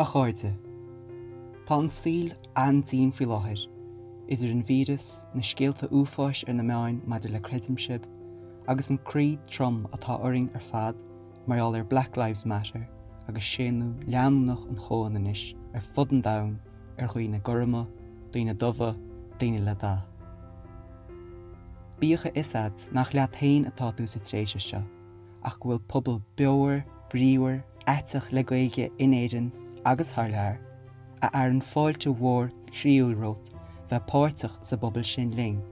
A cháirde. Tá an síl an-dín faoi láthair. Is an vírus na scéalta uafáis ar na meáin maidir le creidimsib, agus an críd trom atá uring ar fad marall ar Black Lives Matter agus séanú leanúnach an chóin inis ar fud an domhan ar chuí na gurma, daoine dubha, daoine le dá. Bíocha isad nach leat hain atá tú sa tréise seo, ach bhfuil pobl beabhar, bríomhar, éiteach le gaeilge in éideann agus thar a ar an fáilte mhór críúilrót bheith páirteach sa bobbal sin léinn,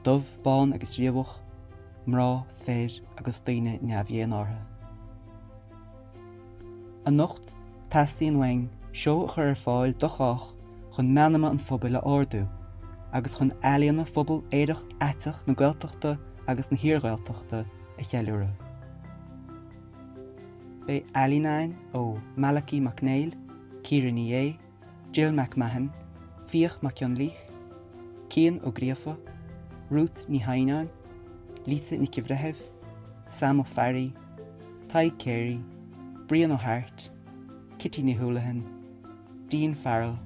dubh, bán agus riamhach, mrá, féir agus daoine neamhíon átha. An nocht, tastaíon waing, seo a chur ar fáil do chách chun meanama an phobal le ardú, agus chun ealaíonna phobal éireach éiteach na Gaeltachta agus na Híorghailteachta a cheiliúra. Bé ealaíonn ó Malachi Mc Néill, Ciara Ní É, Eoin Mc Mahon, Fiach Fhionnlaoich, Cian Ó Gríofa, Rút Ní Theimhneáin, Mise Ní Bhreithimh, Sam Ó Farrell, Tadhg Carey, Brian Ó Hart, Ní Houlihan, Dean Farrell,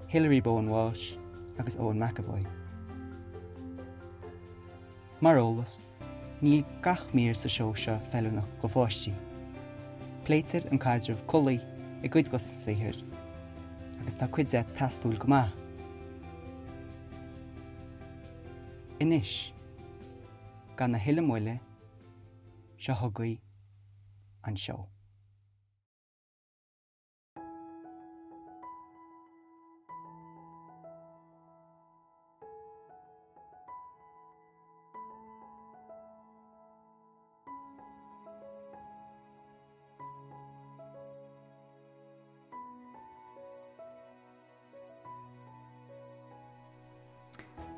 Hilary Bowen-Walsh agus Eoin Mc Evoy. Mar ólas, níl gach mír sa seo seo fellúnach go fáistí. Pléitir an caidirmh colaí I gcuid go sa saothar, agus tá cuid é taspúil go maith. Inis, gan na huile muile, seo thugaí an seo.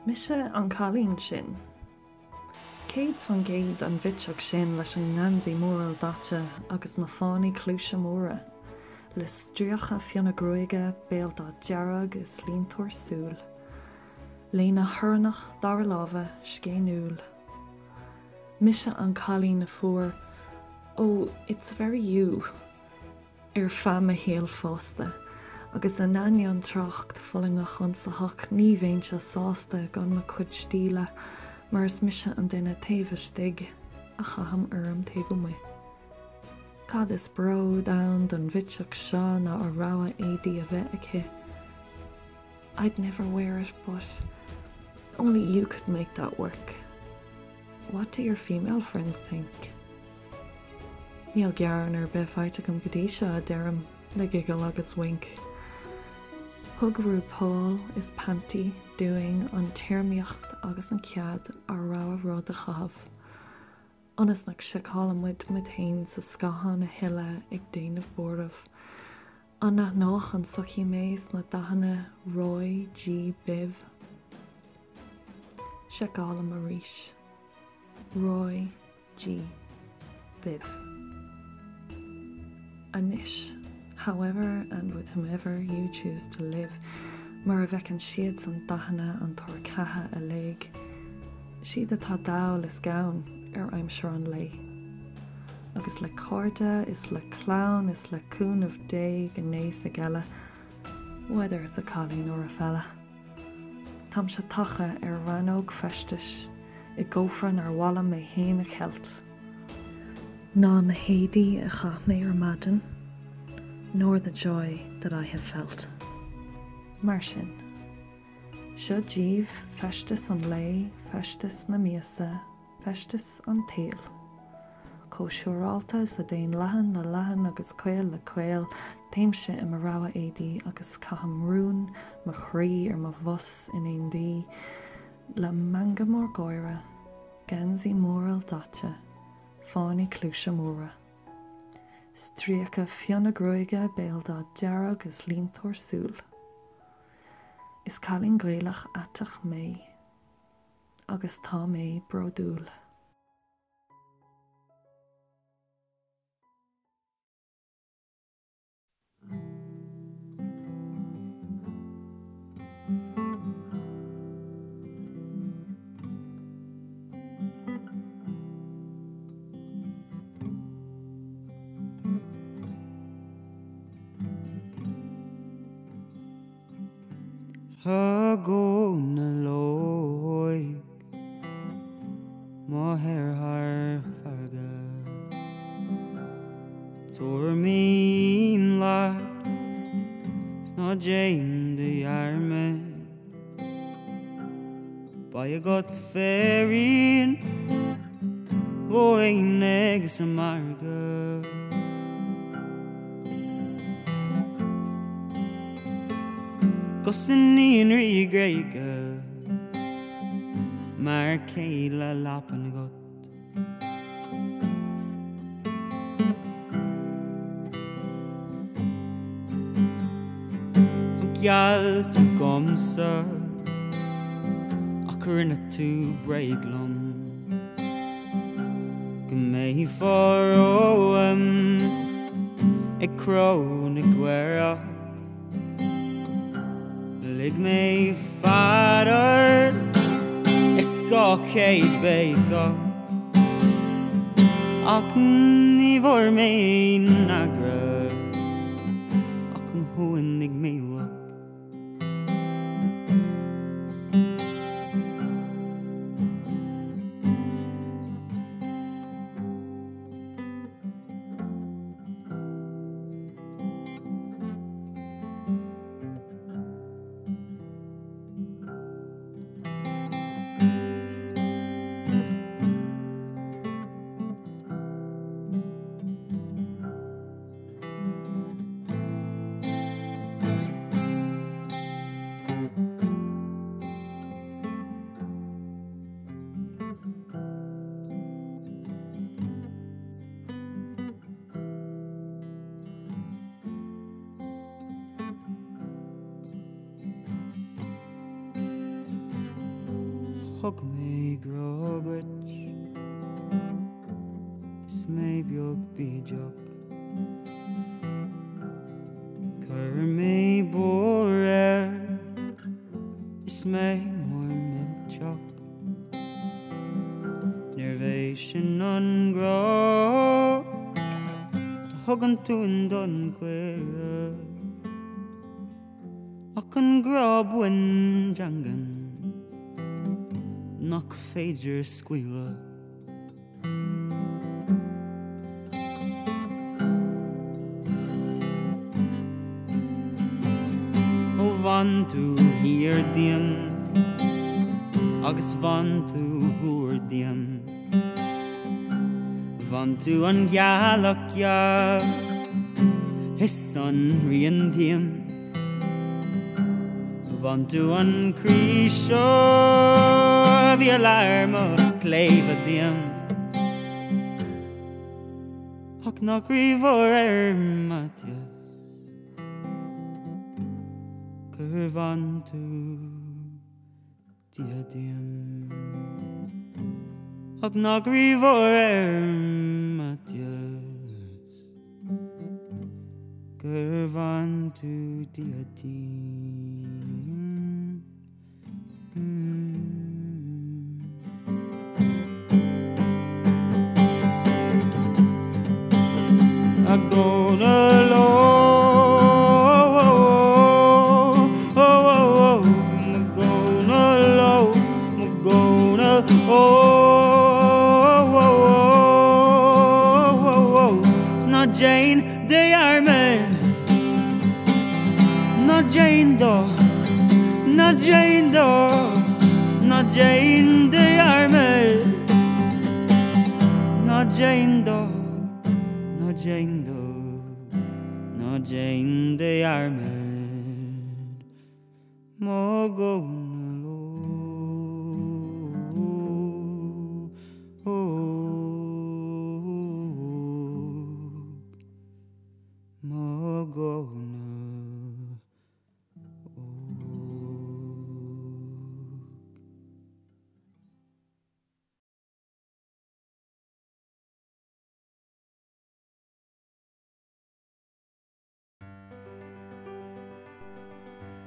Mise an Cailín sin. Céad fan géad an bhiteach sin leis an ngansaí móral dáte agus na fánaí clúise móra, le stríocha Fhionnlaoich béal dá dearg is líontóir súil, le na thurnach dar lábha scéanúil. Mise an Cailín na fuair, "Oh, it's very you," ar feadh a héal fásta, agus an naine an tracht fulling a chunsaach ní bhéinte sásta gan na cuid stíle, mar is mise an duine taobhastig a chaham orm taobh mu. Cad is Bród an don bhiteach seo na ar ráha éadaí a bheith aici. I'd never wear it, but only you could make that work. What do your female friends think? Níl gearan ar bheith feitecam go dtí seo a deirm le giggle agus wink. Thug RuPaul is panty doing an tíirmíocht agus an chéad ar rá rud a chahabh. Anas nach seálamid mit hain sa scahan na hiile ag déanamh bordamh. An nach nach an suchí méis na dahanna Roy G. Biv. Seálam a ríis. Roy G. Biv. Anish. However and with whomever you choose to live, mar a bheith an siad san dahanna an tóir catha a léig. Siad atá dáil is gabhain ar aimsir an lei. Agus le cárda is le clown is le cún of day gnéis a geile, whether it's a Cailín or a fella. Tam se tacha ar ranóg festis, I gófran ar walla mé héin a chelt. Ná na héadaí a chach mé ar madan, nor the joy that I have felt. Mar sin. Seo díobh festas an lei, festas na Mise, festas an taal. Có siúrálta sa déon lehan na lehan agus cail le cail, taimse I mar ráha éadaí agus caham rún, mar chrí ar mar bhos in éon dí, le manga mór gáire, gansaí móral dáte, fánaí clúise móra. Stríocha Fhionnlaoich béal dá dearg is líontóir súil. Is Cailín Gaelach atach mé, agus tá mé Bródúil. Fhionnlaoich Mohair har farga Tormeen la Sna Jane the arme By a got ferrying Bhreithimh Saorghrá Gosin ní rí greige Mar céile lapan got Gial tú gomsa Curna tú breiglam Go mé fóróam I crón I gwerach Lig mé fadar I scá chéad beochaoineadh Ach ní bhór mé nagra Ach an thuain ag mé luch Thug mé grágait Is mé beag bídeach Cur mé bór Is mé mór milteach Nervé sin an grá Thugan tú an don cuire Ach an grá buin jangan Nach féidir scuile Ó bhain tú hir diam agus bhain tú huair diam Bhain tú an ghealach ja His an rian diam Bhain tú an críseo Bhí alarma cléimh diam Ach nach ríomhór Matthias Gur bhain tú diam Ach nach ríomhór Matthias Gur bhain tú diam I'm gonna low, I'm gonna low, I'm gonna It's not Jane, they are men. Not Jane though, not Jane though, not Jane, they are men. Not Jane though. Jane though, not Jane they are mad. Mo gona low, mo gona.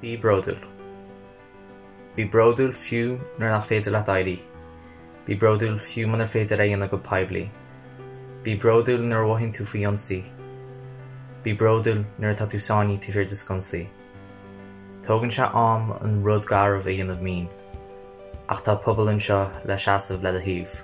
Bí Bródúil. Bí Bródúil fiú nar nach féidir le daidí. Bí Bródúil fiú man ar féidir aon go peibli. Bí Bródúil nar bhaithín tú faoi ionsaí. Bí Bródúil nar tá tú sáinní tú fér disconsaí. Tógann sé am an rud garbh a dhéanamh mín, ach tá pobal anseo le seasamh le a thaobh.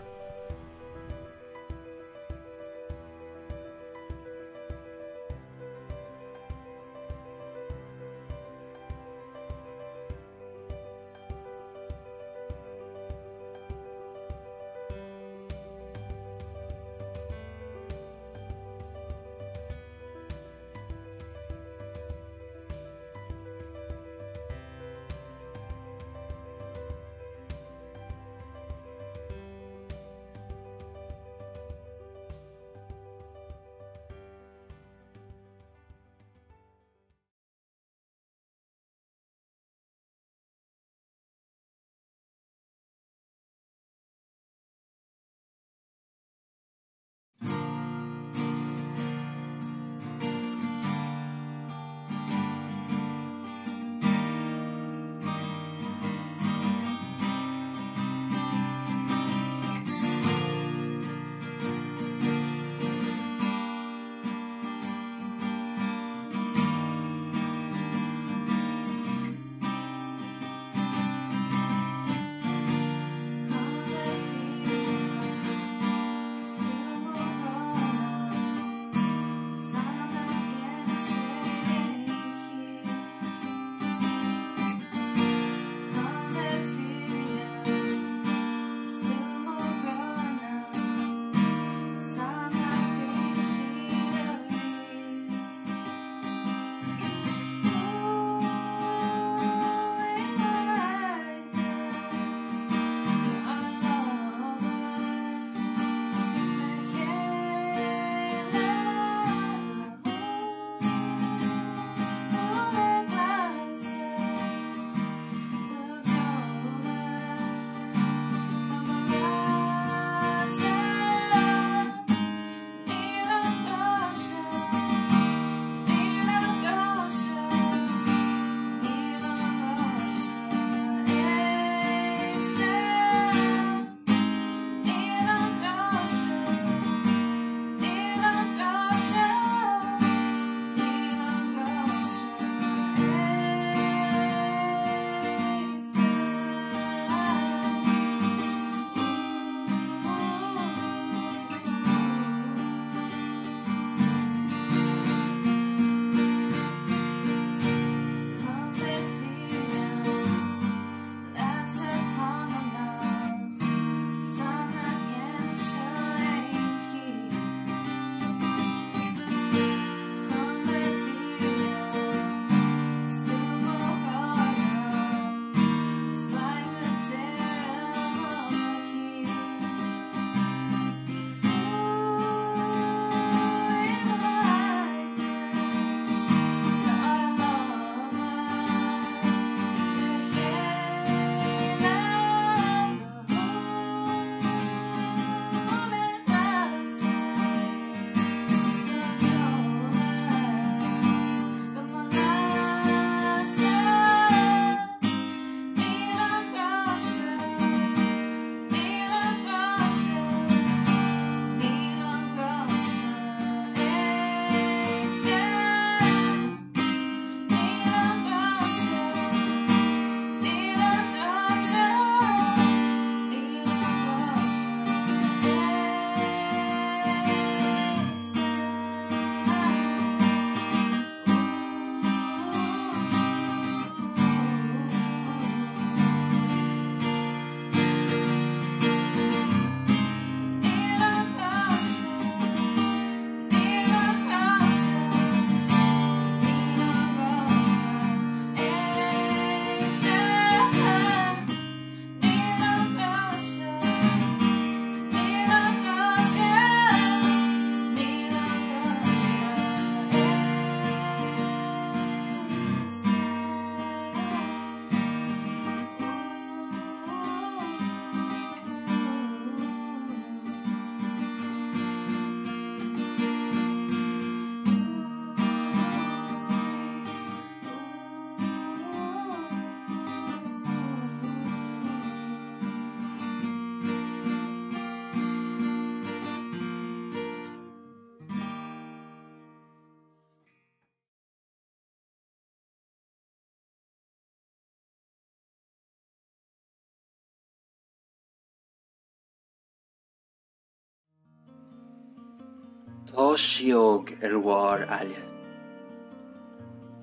Tá siog war aile.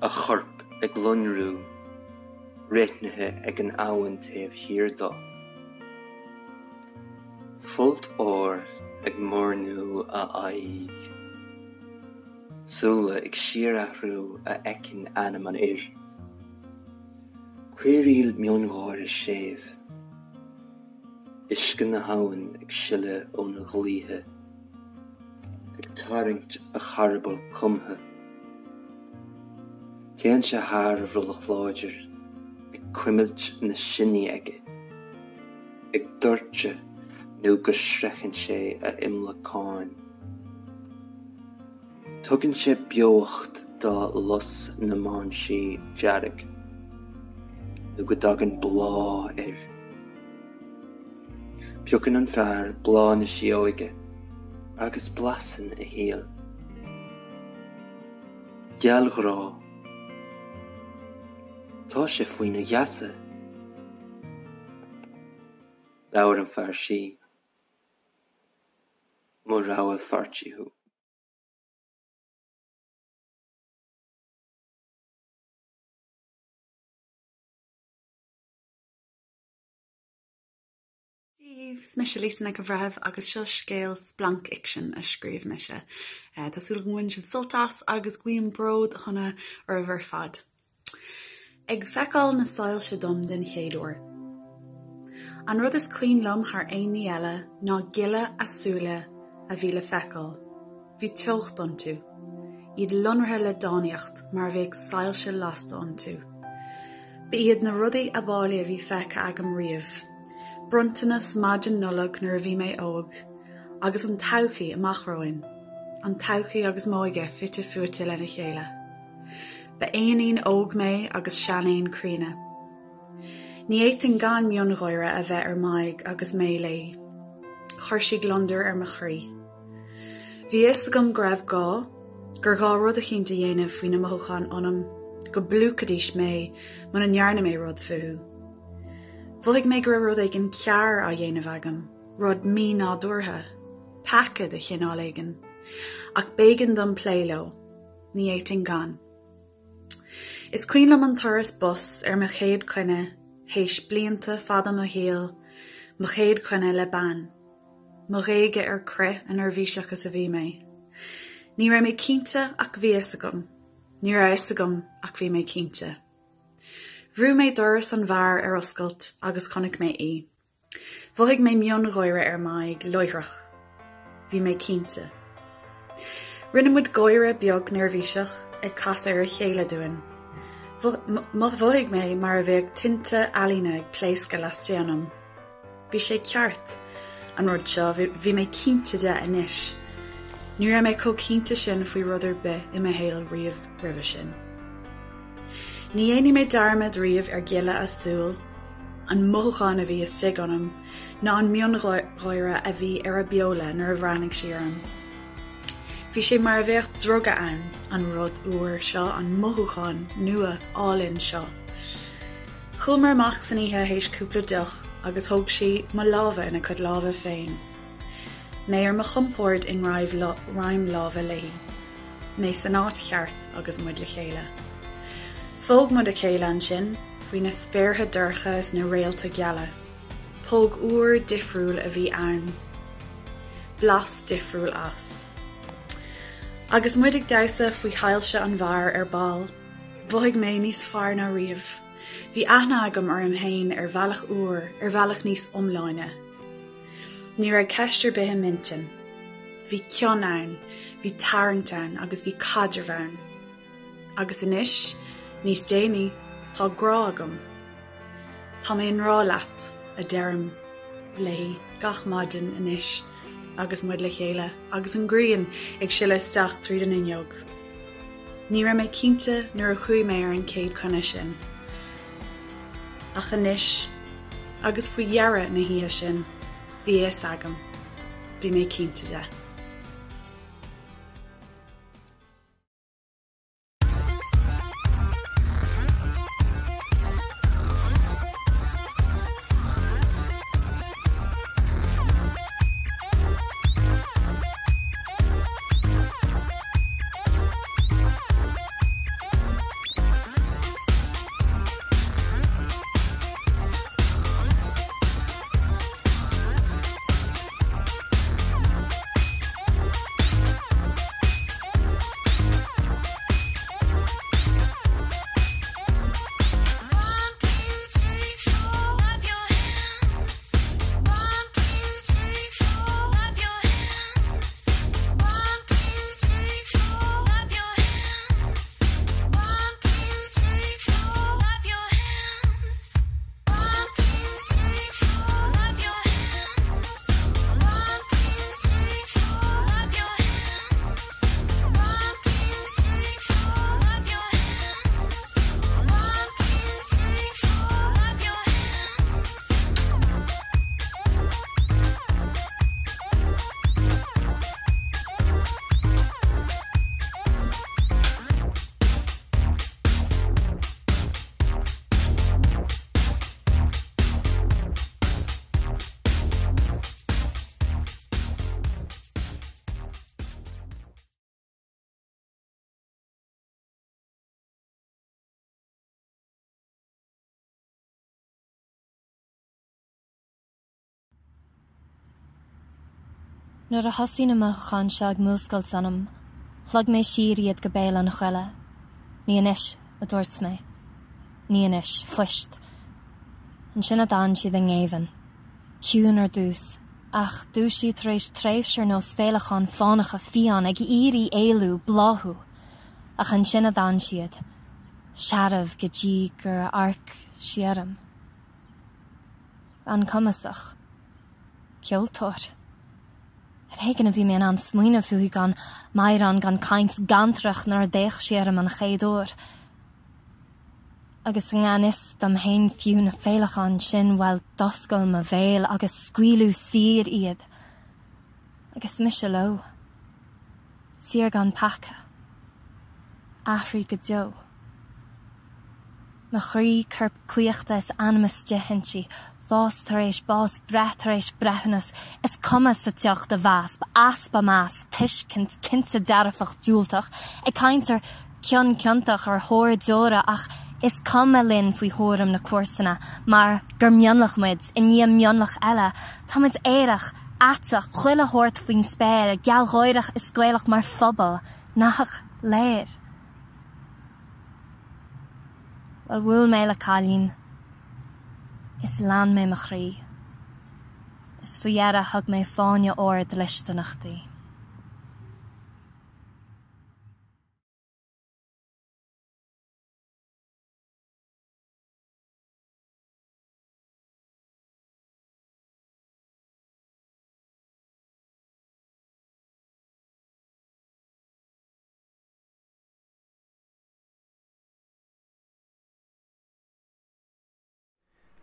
A chorp ag lunrú, réitnithe ag an abhainn taobh hir dó. Fult ag mórnú a aig. Súla ag siarachrú a ecin anam an ir. Cuiríl miongáir a séf. Iscan na hawan ag sile ó na glíthe. Ag taringt a charbal cumthe. Téan se haar a bhrulla chláidir. Ag cuimilt na sinní aige. Ag dorte nó go srechan sé a imlacáin. Tugann sé beocht dá los na man sí dearg. Nó go dagan blá Beochaoin an fearr blá na sióige, agus blasan a héal. Gealgrá. Tá sé faoin na gheasa. Leabhar an fearr sí. Mo rogha fartíú. Mise lísanna go bhreithimh agus seo scéal splanc iction a scríomh Mise. Tásúil muin sin sultas agus guím Bród chuna ar bhar fad. Ag feiceáil na soilse dom den chéadúir. An rud is cuoin lom thar aon ní eile ná gile a súile a bhí le feiceáil. Bhí teocht an tú. Iad lonrathe le dánaíocht mar bheadh soilse lasta an tú. Ba iad na rudaí a báile a bhí feice agam riamh. Bruntanas maidin nullag nuair a bhí mé óg, agus an todhg amach roin, an todhg agus móige fitte fuaite le na chéile. Ba éonaín óg mé agus seanaín críne. Ní éitin gan mionghóire a bheith ar maig agus mé lé, chuirsigh londur ar mo chrí. Bhí is agam greibh gur gá rud a chinnta dhéanamh faoin na mothúchan anam, go blúcadís mé man an nearna mé rud fuú. Bhuaigh mé gur rud ag an cear a dhéanamh agam, rud mí nádúrtha, pacad a chinál aigen, ach bégan dom pléilo, ní éitin gan. Is cuilam an turas bus ar mo chéad cuine, héis blianta fadam a héal, mo chéad cuine le ban, mo réige ar cre an ar bhíseachas a bhí mé. Ní ra mé cínte ach bhí agam, ní ra agam ach bhí mé cínte. Bhrú mé doras an bhar ar oscailt agus connic mé í. Bhuaigh mé mionghóire ar maig loireach. Bhí mé cínte. Rinne muid góire beag nervhíseach ag cas ar a chéile dúin. Bhuaigh mé mar a bheadh tinte alíne ag pléisce lastianam. Bhí sé ceart an rud seo bhí mé cínte de inis. Ní ra mé có cínte sin faoi rudidir be I mé héal riamh ribh sin. Ní éanaí mé darmad riamh ar gile a súil, an mothúchan a bhí istigh anam, ná an mionghóire a bhí ar a beola nuair a bhreanig siarm. Bhí sé mar a bheith droga an rud uair seo an mothúchan nua álinn seo. Chumar amach san ihe héis cúpla duch agus thóg si má lábha ina chud lábha féin. Mé ar mo chumpóir in raim lábha lé. Mé san áit cheart agus muid le chéile. Fóg mud a chéile an sin, faoin na spéirthe dorcha is na réalta geala. Póg uair difriúil a bhí ann. Blas difriúil as. Agus muid ag dausa faoi hailse an bhar ar ball. Bhuaigh mé níos fearr na riamh. Bhí aithne agam ar imhéin ar bhealach uair, ar bhealach níos omláine. Ní raibh ceistir bithe mintin. Bhí ceann ann, bhí tarraingt ann agus bhí cadirbh ann. Agus inis, níos déanaí, tá grá agam. Tá mé an rá leat a deirm lé gach maidin inis agus muid le chéile agus an gríon ag sile isteach tríd an inneog. Ní ra mé cínte nuair a chuaigh mé ar an céad chune sin. Ach inis, agus faoi dhearra na híthe sin, bhí is agam, bhí mé cínte de. Nuair a thosaíonn amach chun seag múscailt sanam, chlog mé siar iad go béal an chuile. Ní anois a dúirt mé. Ní anois, fuist. An sin a dan siad an ngéimhin. Ciún ar dús. Ach, dús siad rééis tréimhsear nós féilechán fánacha fián ag írí éilú bláthú. Ach an sin a dan siad. Searamh go dtí gur arc siaram. An cumasach. Ceoltóir. Régan a bhí mé an smuoine fuí gan mairan gan caint gantrach nar déich siaram an chéadúir. Agus an gánis dam hain fiú na féilechán sin bhfuil doscail ma bhéil agus scuilú sir iad. Agus Mise lo. Sir gan pacha. Ahrí go deo. Ma chrí curb cuiachta is animas dehintí, fás taréis bás breth taréis brethnas, is cuma sa teocht a vasp, aspa más, tish kinsa darafach dúltach, e kainter cion ciontach ar hór dóra ach is cuma linn fwy hóram na cuasanna, mar gur mionlach muids, in nie mionlach eile, tamid éirech, atach, chuile hórt fwyn spéir, gealgóirech is gweilach mar phobal, nach léir. Wel bhfuil mé le Cailín, is lean mé mo chrí. Is faoihearra thug mé fáinne óir de listanachtaí.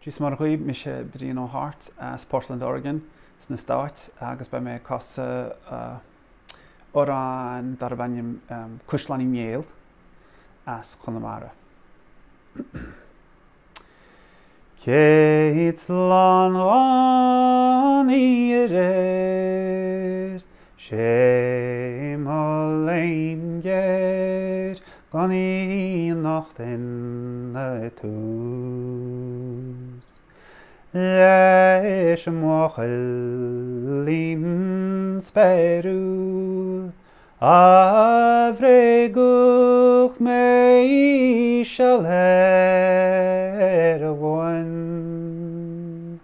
Jus mar chuí Mise bríon ó Hart as Portland, Oregon, sna Stát, agus ba mé cosa orán dar bhainnim Caisleán Uí Néill as Conamara. Caisleán Uí Néill, sé Malachi géir, gan í nacht in tús. Leis Mochailín spérú, Bhreithimh mé se léir a bhain.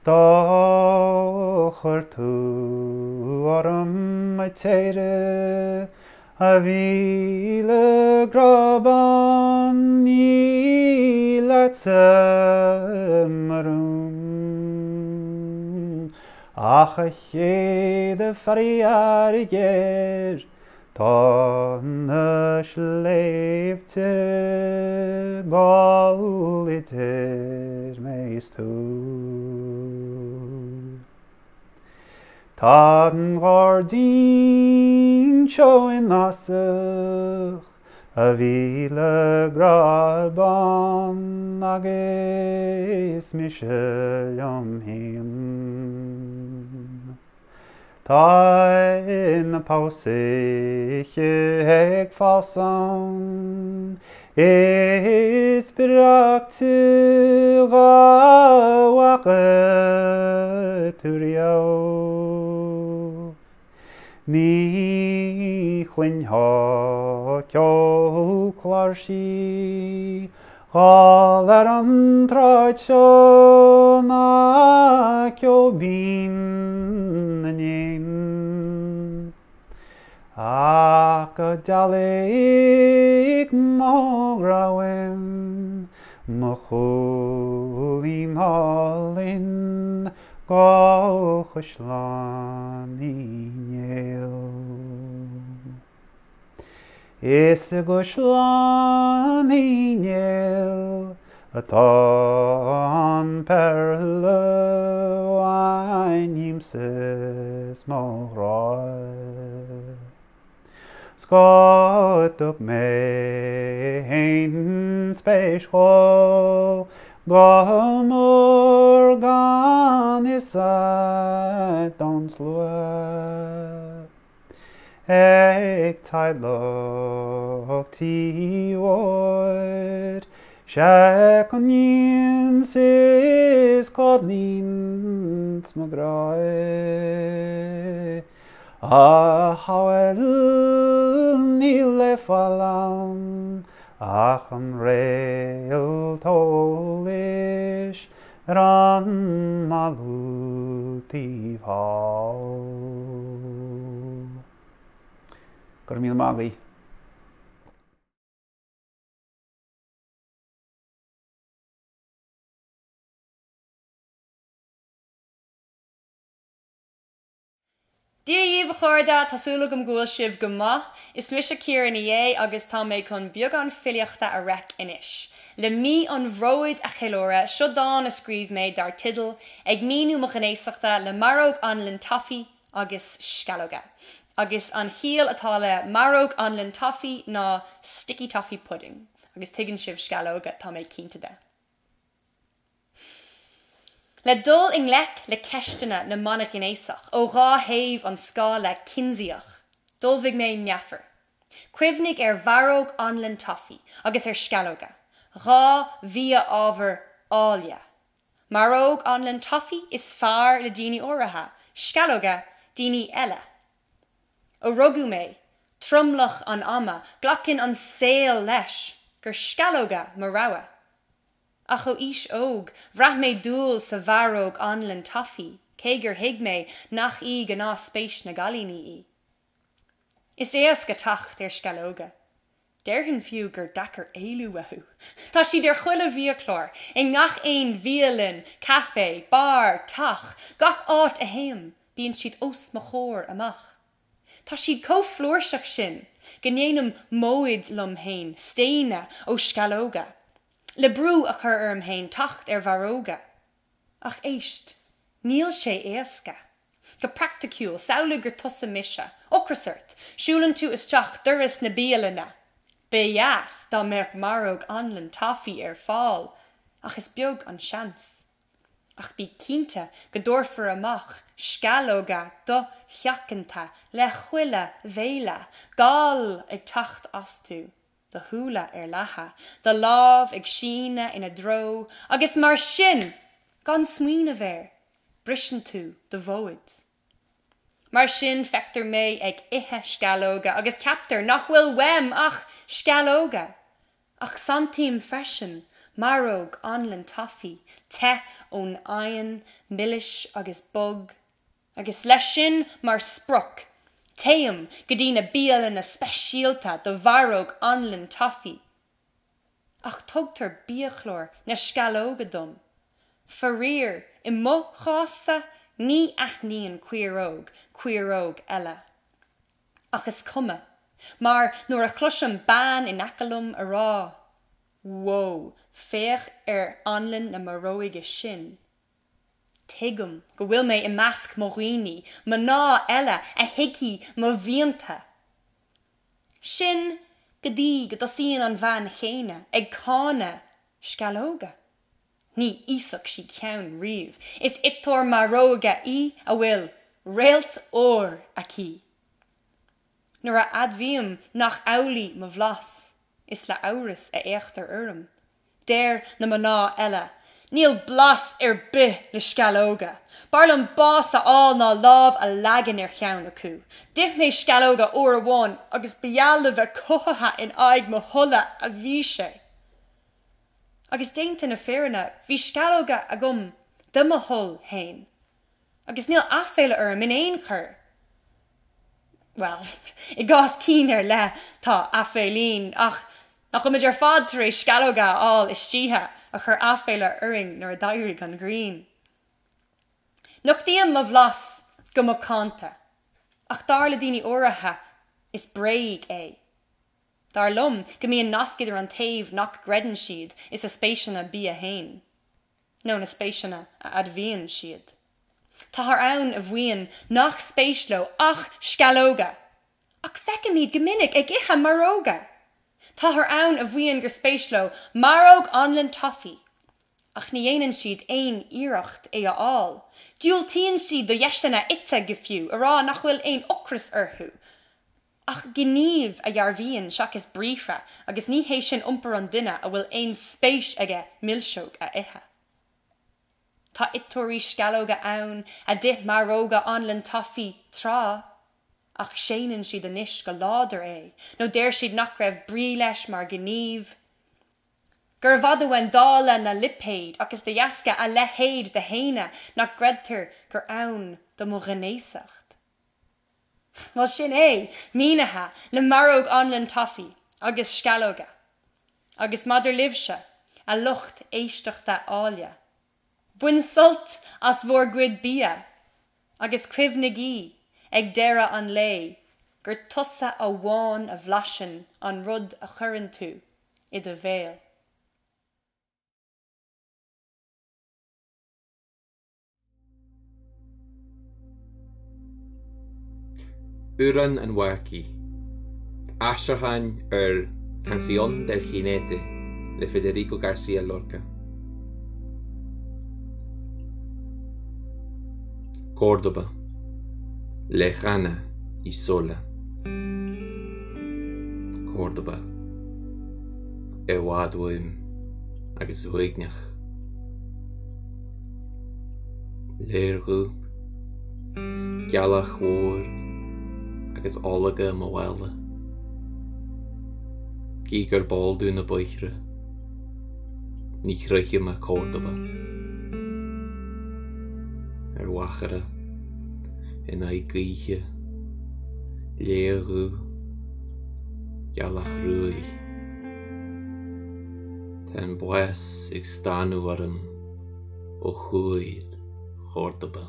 Stochar tú orm a téire, a bhí le graban ní leite marún. Ach a chéad a feiceáil i géir, tá na sléibte gáil idir méis tú. Tá an gáardín seo in nasach, a bhí le graban agus Mise liomhain. Tá na pásache ag fásan, is bereachta gáhacha túrió. Ní chuinthá ceolchlairsaí, gáil ar an tráid seo ná ceobín na néin. Ach go dealaigh má Reuben, mo chulín hálinn gá Caisleán Uí Néill. Is a Caisleán Uí Néill, atá an Farrell Mise Saorghrá. Scotach mé hain spéisio, Gamor gan is Dónal. Ag taidlochtaí óir, Se con nín sis cod nín smagrae a hawel níl le falam ach an réil tólis ran malútíh hall. Gur míl mágaí. Díomh chuirde tásúla go gúil sibh go maith, is Mise Ciara Ní É agus tá méid chun beagán filiachta a rec inis. Le mí an bhróid a chéilóra seo dáin a scríomh méid dar tidal ag míú mo gnééisachta le maróg anlinn tofií agus scalóga. Agus an chial atá le maróg anlinn tofií ná sticky toffee pudding, agus tuigeann sibh scalóga tá méid cínta de. Le dul in lec le ceistena na manach gnéasach, ó rá haimh an scá le cinsaíoch, dulmhigh mé meafar. Cuimhnig bharóg anlinn tofií agus scalóga. Rá bhí ábhar ália. Maróg anlinn tofií is fearr le daoine ortha, scalóga daoine eile. Ó rugadh mé, tromlach an ama, glacinn an saoil leis, gur scalóga mar rabha. Ach ó is óg, bhreath mé dúil sa bharóg anlinn tofií, cé gur thuig mé nach í go ná spéis na galíní í. Is éas go tacht scalóga. Deirhin fiú gur dachar éilú athú. Tá si der chuile bhíochlár, i ngach éon violin, café, bar, tach, gach áit a héim, bíonn siad os mo chóir amach. Tá siad cóflúirseach sin, gnéanam móid lom hain, stéine ó scalóga. Le brú a chur hain tacht bharóga. Ach éist, níl sé éasca. Go practicúil, saola gur tusa Mise, ocrasart, siúlann tú isteach duras na bíalana. Beas dá méid maróg anlinn tofií fáil, ach is beag an seans. Ach bí cínta go dúrfar amach, scalóga do cheacanta le chuile bhéile, gáil ag tacht as tú. The húla latha, the lámh ag síne ina dro, agus mar sin, gan smuoine bhéir, brisin tú de bhóid. Mar sin feictar mé ag ithe scalóga, agus ceaptar nach bhfuil wem ach scalóga. Ach santíim freisin, maróg anlinn tofií, te ón aon, millis agus bog, agus leis sin mar spruc, Téim go dtí na bíalana speisialta do bharóg anlinn tofií. Ach tugtar bíochlór na scalóga dom. Farír I mo chása ní aithníonn cuiróg eile. Ach is cuma, mar nuair a chluisim ban in acalum a rá. Wó, féach anlinn na maróige sin. Tuigim go bhfuil mé I measc mo dhaoine, mo ná eile a hiicí mo bhíonta. Sin go dtí go dosíonn an bhean chéine ag cána scalóga. Ní ísach si ceann riamh, is itóir maróga í a bhfuil réalt ór aici. Nuair a admhíam nach amhlaí mo bhlas, is le amhras a éachtar orm. Déir na mo ná eile, níl blas bith le scalóga. Barlam bás a áil ná lámh a leagan cheann acu. Dif mé scalóga ór amháin agus beallah bheith cothatha in aig mo thula a bhí sé. Agus déanta na féranna, bhí scalóga agam de mo thul hain. Agus níl aiféile in éon chur. Well, I gás cínar le tá aifélín, ach nach go mid fad tar éis scalóga áil is títhe a chur aiféile uring nar a dairigh an Green. Nuachtaíonn mo bhlas go mo cánta, ach dar le daoine óirithe is breig é. Dar lum go mííon nasciidir an taobh nach gredan siad is a spéisianna bí a hain. nó na spéisianna a admhíonn siad. Tá th ann a bhíonn nach spéisló ach scalóga, ach feicim iad go minic ag ithe maróga. Tá th ann a bhíonn gur spéisló maróg anlinn tofií, ach ní dhéanann siad aon iireacht é a fháil. Dúiltíonn siad do dhéisteanna ite go fiú, ará nach bhfuil aon ocras orthú. Ach gníomh a dhearbhíonn seachas bríomhre agus ní hééis sin iompar an duine a bhfuil aon spéis aige millseog a ithe. Tá itóirí scalóga ann a dit maróga anlann tofií trá, ach séanann siad anis go láidir é, nó déir siad nach raibh brí leis mar gníomh. Gur bhadú an dála na lipéid agus de dheasca a lehéad de héine nach gredtar gur ann do mo gnéisacht. Well sin é, mínathe le maróg anlann tofií agus scalóga, agus madidir libse a lucht éisteachta áile. Buin sult as bhór grid bia, agus cuimhnigí ag deire an lé, gur tusa a bháin a bhlasin an rud a churann tú I do bhéal. Uran an Warki. Amhrán Canción del Jinete de Federico García Lorca. Córdoba, lejana y sola. Córdoba, Bhreithimh agus Bhreithimh. Léirú, gealach mhór agus álaga mo bhile. Cí gur báldú na buithre, ní chruiche a Córdoba. Wachara, in aigríche, léirú, gealach rúi. Ten buas ag stanú arm ó chúid Córdoba.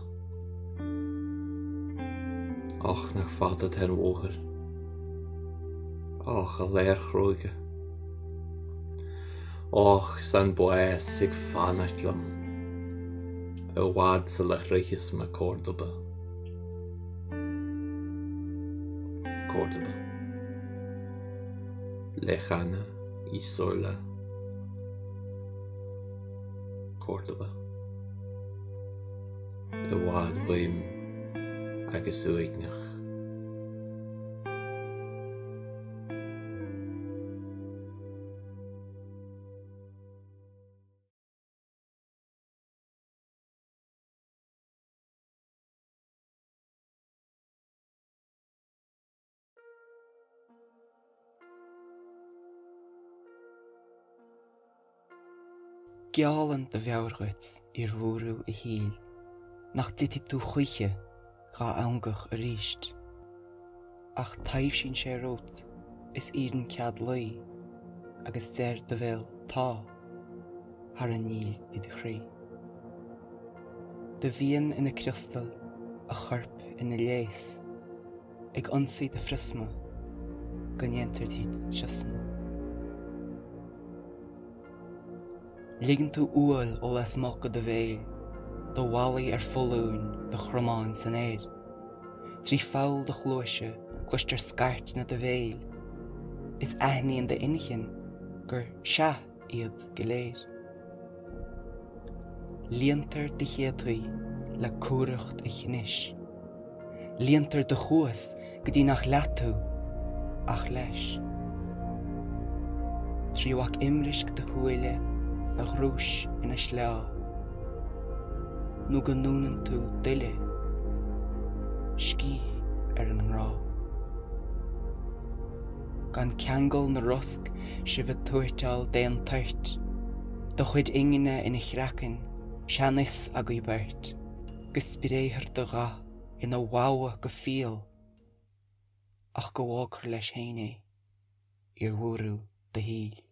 Ach nach fada ten mhóthar, ach a léir chróige. Ach san buas ag fanatlam, a bhd sa le chruichas ma Córdoba. Córdoba, lejana y sola. Córdoba, a Bhreithimh agus Bhreithimh. Gealan de bheabharghait bhúrú I híl, nach dití tú chuiche gá angach a ríist. Ach taobh sin sé rót is írin chéad lai, agus deir de bhéal tá, thar a níl I de chraí. De bhíon ina crystal a chorp ina léis, ag ansaí de frisma, go néantar tíd seasma. Ligan tú uail ó les mocha de bhéil, do bhallaí fullún de chromáin san éir. Trí fáil de chlóise, chluistear scart na de bhéil. Is aithníonn de inigin, gur sea iad go léir. Líontar de chéadthaí le cúireacht a chnis. Líontar de chuas go dtí nach leatú ach leis. Tríomhach imrisc de thuaile a ghruis ina sleá. Nó go núnan tú duile, scí an rá. Gan ceangal na rusc sibh tuairteáil déan tairt, do chuid ingine ina chreachan, seanas a go beirt, go spiréithir do gha ina bháha go fíal, ach go bháchar leis héine ar bhúrú de híl.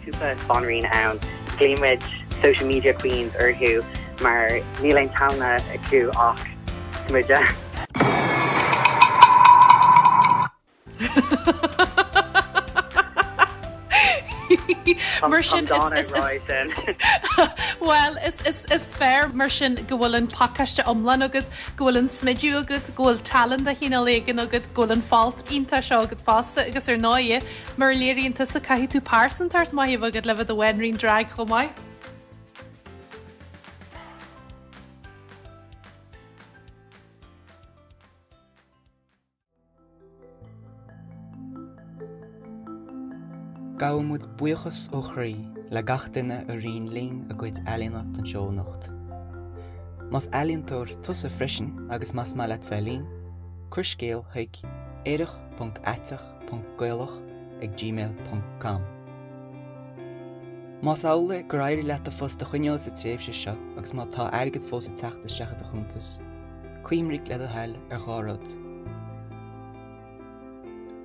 Súpa spanraín ann, Gleamid social media queens who mar Ní Theimhneáin acu ach muide. Mar sin Well, is fair mar sin go bhfuil an pakiste omlan agad, go bhfuil an smidú agad, go bhfuil talan a hína légan agad, go bhfuil an falt ínta seo agad fásta agus ar náide mar léiríonnta sa caithí tú pársan tart maithíh agad lefad a bhainrín drag chomáid. Gabhamid buíochas ó chraí le gach duine a rion líon a gcuid ealaíonna den seolnacht. Mas ealaíontóir tusa freisin agus mas má leat bhealín, chuir scéal chuig éireach.aiteach.gailach@gmail.com. Mas ála gur éirí leat a fós de chuineáil sa tréimhse seo agus má tá airgad fós a teachta seachad a chuntas, cuimríc le a heil ar gháród.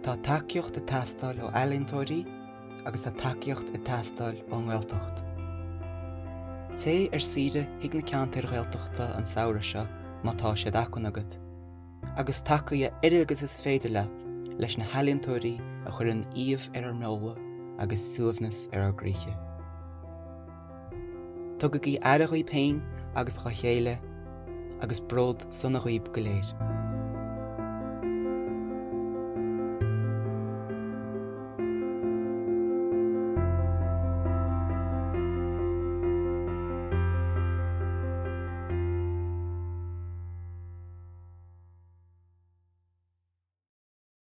Tá takeíocht a teastáil ó ealaíontóirí agus tá takeíocht a teastáil ó Nghaileacht. Té ar siide hiag na ceantair Ghaeltachta an saoire seo má tá siad achan agad, agus takeí agus is féidir leat leis na healaíontóirí a chur an íomh ar nóla agus suamhnas ar gríche. Tugadh í airghaí péin agus cha chéile agus bród sonna ghaoib go léir.